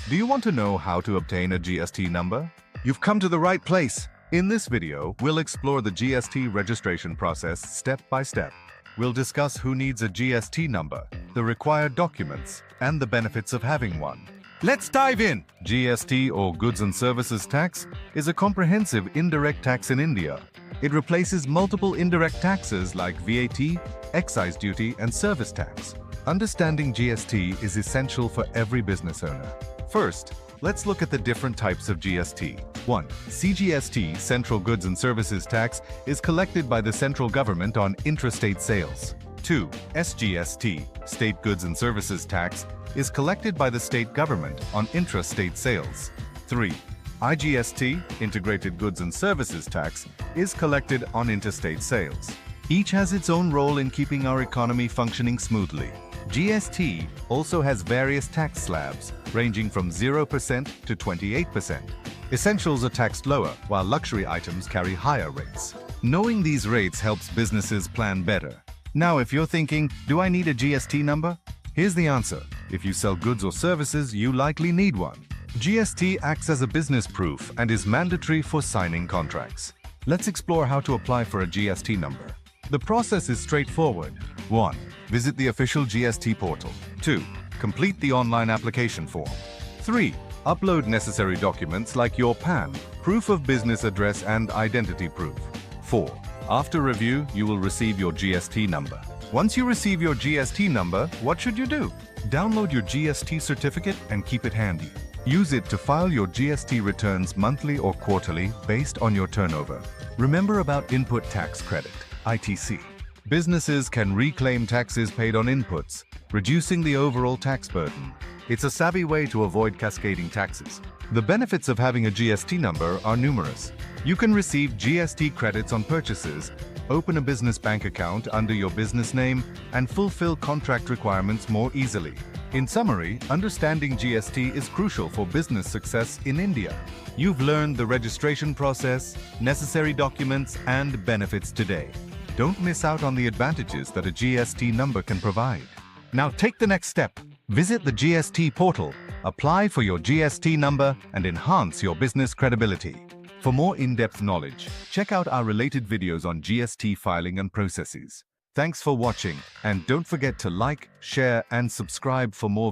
Do you want to know how to obtain a GST number? You've come to the right place. In this video, we'll explore the GST registration process step by step. We'll discuss who needs a GST number, the required documents, and the benefits of having one. Let's dive in! GST, or Goods and Services Tax, is a comprehensive indirect tax in India. It replaces multiple indirect taxes like VAT, excise duty, and service tax. Understanding GST is essential for every business owner. First, let's look at the different types of GST. 1. CGST, Central Goods and Services Tax, is collected by the central government on intrastate sales. 2. SGST, State Goods and Services Tax, is collected by the state government on intrastate sales. 3. IGST, Integrated Goods and Services Tax, is collected on interstate sales. Each has its own role in keeping our economy functioning smoothly. GST also has various tax slabs, ranging from 0% to 28%. Essentials are taxed lower, while luxury items carry higher rates. Knowing these rates helps businesses plan better. Now, if you're thinking, do I need a GST number? Here's the answer. If you sell goods or services, you likely need one. GST acts as a business proof and is mandatory for signing contracts. Let's explore how to apply for a GST number. The process is straightforward. 1. Visit the official GST portal. 2. Complete the online application form. 3. Upload necessary documents like your PAN, proof of business address, and identity proof. 4. After review, you will receive your GST number. Once you receive your GST number, what should you do? Download your GST certificate and keep it handy. Use it to file your GST returns monthly or quarterly based on your turnover. Remember about input tax credit, ITC. Businesses can reclaim taxes paid on inputs, reducing the overall tax burden. It's a savvy way to avoid cascading taxes. The benefits of having a GST number are numerous. You can receive GST credits on purchases, open a business bank account under your business name, and fulfill contract requirements more easily. In summary, understanding GST is crucial for business success in India. You've learned the registration process, necessary documents, and benefits today. Don't miss out on the advantages that a GST number can provide. Now take the next step. Visit the GST portal, apply for your GST number, and enhance your business credibility. For more in-depth knowledge, check out our related videos on GST filing and processes. Thanks for watching, and don't forget to like, share, and subscribe for more